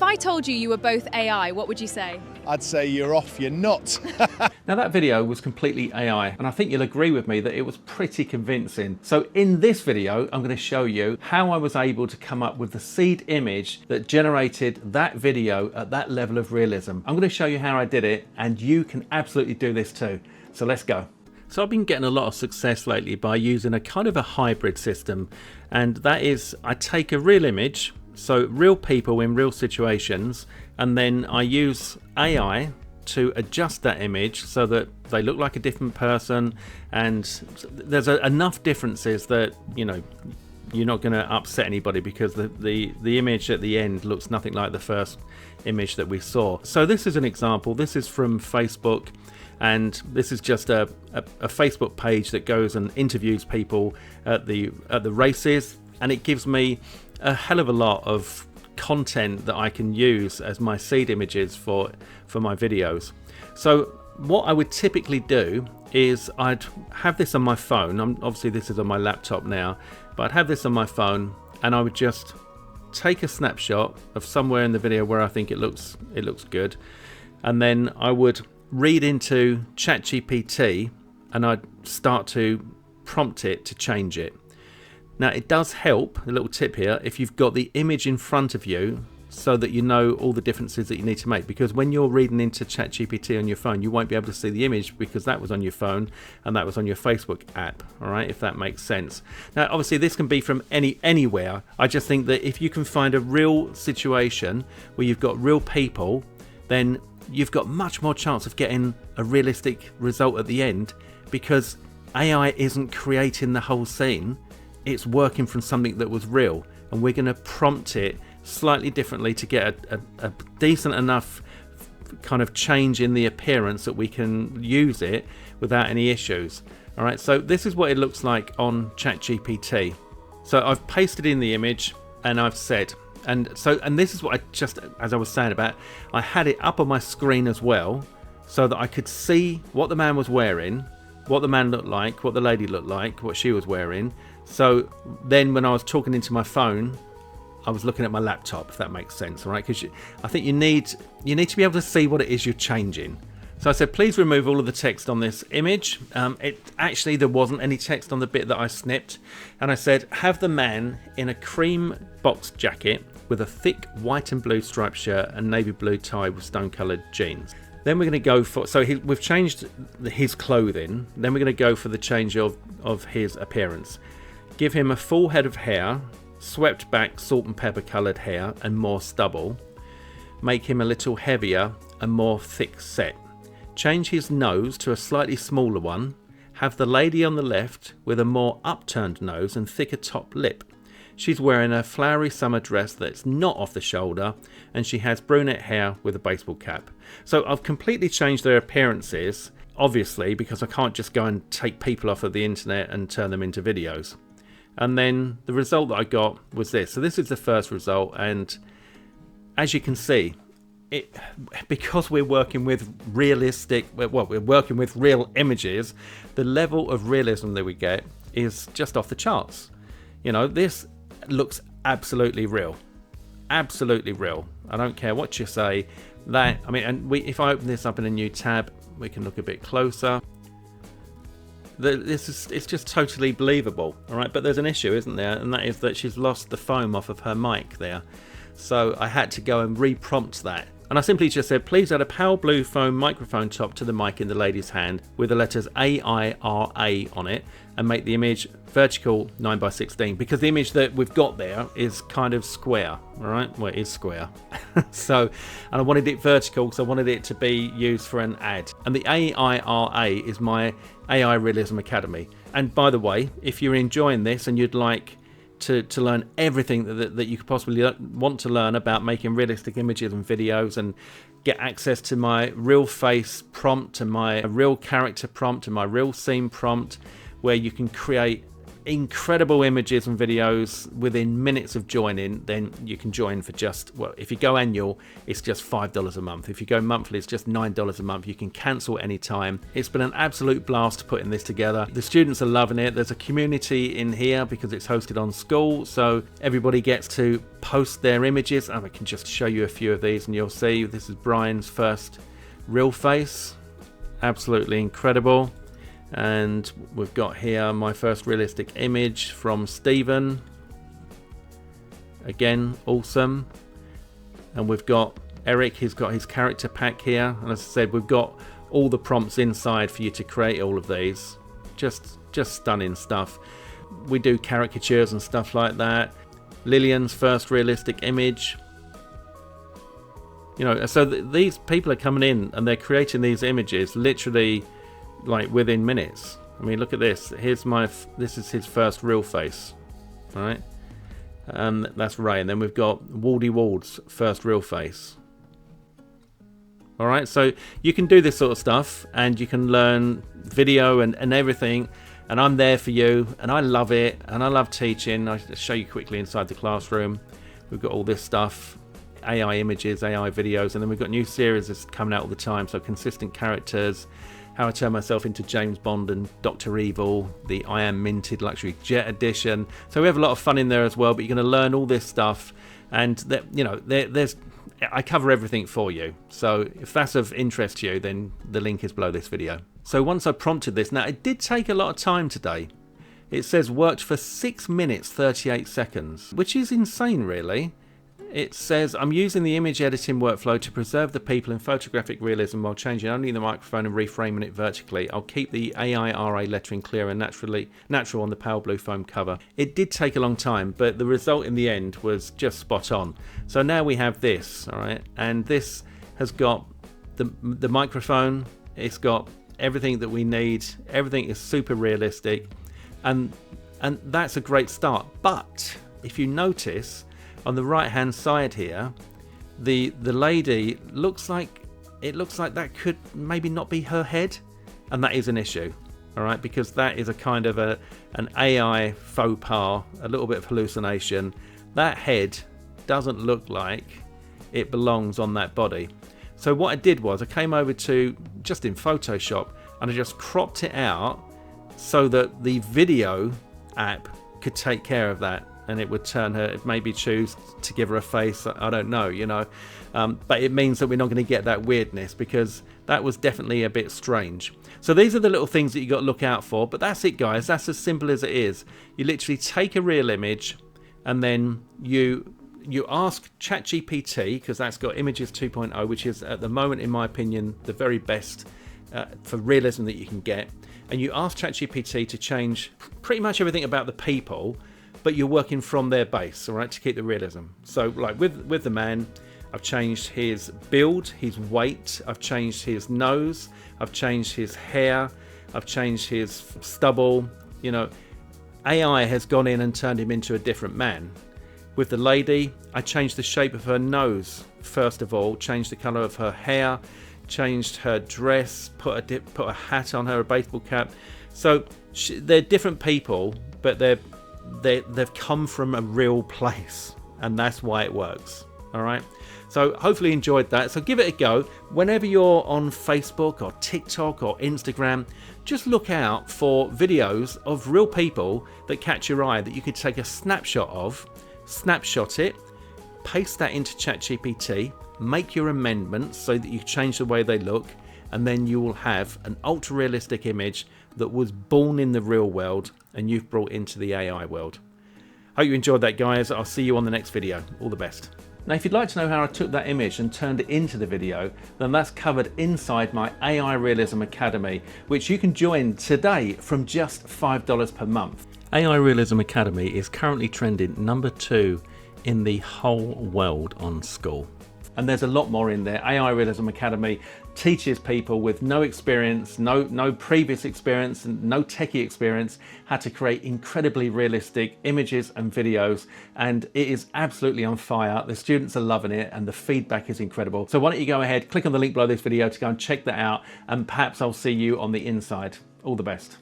If I told you you were both AI, what would you say? I'd say you're off your nut. Now that video was completely AI, and I think you'll agree with me that it was pretty convincing. So in this video, I'm going to show you how I was able to come up with the seed image that generated that video at that level of realism. I'm going to show you how I did it, and you can absolutely do this too. So let's go. So I've been getting a lot of success lately by using a kind of a hybrid system, and that is I take a real image, so real people in real situations, and then I use AI to adjust that image so that they look like a different person, and there's enough differences that you're not going to upset anybody, because the image at the end looks nothing like the first image that we saw. So this is an example. This is from Facebook, and this is just a Facebook page that goes and interviews people at the races, and it gives me a hell of a lot of content that I can use as my seed images for my videos. So what I would typically do is I'd have this on my phone. Obviously this is on my laptop now, but I'd have this on my phone, and I would just take a snapshot of somewhere in the video where I think it looks good, and then I would read into ChatGPT and I'd start to prompt it to change it. Now it does help, a little tip here, if you've got the image in front of you so that you know all the differences that you need to make, because when you're reading into ChatGPT on your phone, you won't be able to see the image because that was on your phone and that was on your Facebook app, all right, if that makes sense. Now obviously this can be from anywhere. I just think that if you can find a real situation where you've got real people, then you've got much more chance of getting a realistic result at the end, because AI isn't creating the whole scene. It's working from something that was real, and we're going to prompt it slightly differently to get a decent enough kind of change in the appearance that we can use it without any issues. All right, so this is what it looks like on ChatGPT. So I've pasted in the image and I've said, and this is what I just, as I was saying about, I had it up on my screen as well so that I could see what the man was wearing, what the man looked like, what the lady looked like, what she was wearing. So then when I was talking into my phone, I was looking at my laptop, if that makes sense, all right? Because I think you need to be able to see what it is you're changing. So I said, please remove all of the text on this image. Actually, there wasn't any text on the bit that I snipped. And I said, have the man in a cream box jacket with a thick white and blue striped shirt and navy blue tie with stone-coloured jeans. Then we're going to go for, we've changed his clothing. Then we're going to go for the change of his appearance. Give him a full head of hair, swept back salt and pepper coloured hair and more stubble. Make him a little heavier and more thick set. Change his nose to a slightly smaller one. Have the lady on the left with a more upturned nose and thicker top lip. She's wearing a flowery summer dress that's not off the shoulder, and she has brunette hair with a baseball cap. So I've completely changed their appearances, obviously, because I can't just go and take people off of the internet and turn them into videos. And then the result that I got was this. So this is the first result, and as you can see, because we're working with we're working with real images, the level of realism that we get is just off the charts. This looks absolutely real. Absolutely real. I don't care what you say. If I open this up in a new tab, we can look a bit closer. It's just totally believable, all right? But there's an issue, isn't there? And that is that she's lost the foam off of her mic there. So I had to go and re-prompt that. And I simply just said, please add a pale blue foam microphone top to the mic in the lady's hand with the letters AIRA on it, and make the image vertical 9:16, because the image that we've got there is kind of square, all right? Well, it is square. And I wanted it vertical because I wanted it to be used for an ad. And the AIRA is my AI Realism Academy. And by the way, if you're enjoying this and you'd like to learn everything that you could possibly want to learn about making realistic images and videos, and get access to my real face prompt and my real character prompt and my real scene prompt, where you can create incredible images and videos within minutes of joining, then you can join for just, well, if you go annual, it's just $5 a month. If you go monthly, it's just $9 a month. You can cancel anytime. It's been an absolute blast putting this together. The students are loving it. There's a community in here because it's hosted on Skool, so everybody gets to post their images. And I can just show you a few of these and you'll see this is Brian's first real face. Absolutely incredible. And we've got here my first realistic image from Stephen. Again, awesome. And we've got Eric, he's got his character pack here. And as I said, we've got all the prompts inside for you to create all of these. Just stunning stuff. We do caricatures and stuff like that. Lillian's first realistic image. You know, so these people are coming in and they're creating these images literally like within minutes. I mean, look at this. This is his first real face, all right? And that's Ray. And then we've got Waldy Wald's first real face. All right, so you can do this sort of stuff and you can learn video and everything. And I'm there for you, and I love it, and I love teaching. I'll show you quickly inside the classroom. We've got all this stuff, AI images, AI videos, and then we've got new series that's coming out all the time. So consistent characters, how I turn myself into James Bond and Dr. Evil, the I Am Minted Luxury Jet Edition. So we have a lot of fun in there as well, but you're going to learn all this stuff, and there's I cover everything for you. So if that's of interest to you, then the link is below this video. So once I prompted this, now it did take a lot of time today. It says worked for 6 minutes 38 seconds, which is insane really. It says, I'm using the image editing workflow to preserve the people in photographic realism while changing only the microphone and reframing it vertically. I'll keep the AIRA lettering clear and natural on the pale blue foam cover. It did take a long time, but the result in the end was just spot on. So now we have this, all right? And this has got the microphone. It's got everything that we need. Everything is super realistic. And that's a great start. But if you notice, on the right hand side here, the lady looks like that could maybe not be her head, and that is an issue, all right, because that is a kind of an AI faux pas, a little bit of hallucination. That head doesn't look like it belongs on that body. So what I did was I came over to just in Photoshop and I just cropped it out so that the video app could take care of that. And it would turn her, maybe choose to give her a face, I don't know, you know. But it means that we're not going to get that weirdness, because that was definitely a bit strange. So these are the little things that you got to look out for. But that's it, guys. That's as simple as it is. You literally take a real image and then you ask ChatGPT, because that's got Images 2.0, which is at the moment, in my opinion, the very best for realism that you can get. And you ask ChatGPT to change pretty much everything about the people, but you're working from their base, all right, to keep the realism. So like with the man, I've changed his build, his weight, I've changed his nose, I've changed his hair, I've changed his stubble. You know, AI has gone in and turned him into a different man. With the lady, I changed the shape of her nose, first of all, changed the color of her hair, changed her dress, put a hat on her, a baseball cap. So they're different people, but they've come from a real place, and that's why it works. All right, so hopefully you enjoyed that. So give it a go. Whenever you're on Facebook or TikTok or Instagram, just look out for videos of real people that catch your eye, that you could take a snapshot of, snapshot it, paste that into ChatGPT, make your amendments so that you change the way they look, and then you will have an ultra realistic image that was born in the real world and you've brought into the AI world. Hope you enjoyed that, guys. I'll see you on the next video. All the best. Now, if you'd like to know how I took that image and turned it into the video, then that's covered inside my AI Realism Academy, which you can join today from just $5 per month. AI Realism Academy is currently trending #2 in the whole world on Skool. And there's a lot more in there. AI Realism Academy teaches people with no experience, no previous experience, and no techie experience how to create incredibly realistic images and videos. And it is absolutely on fire. The students are loving it and the feedback is incredible. So why don't you go ahead, click on the link below this video to go and check that out, and perhaps I'll see you on the inside. All the best.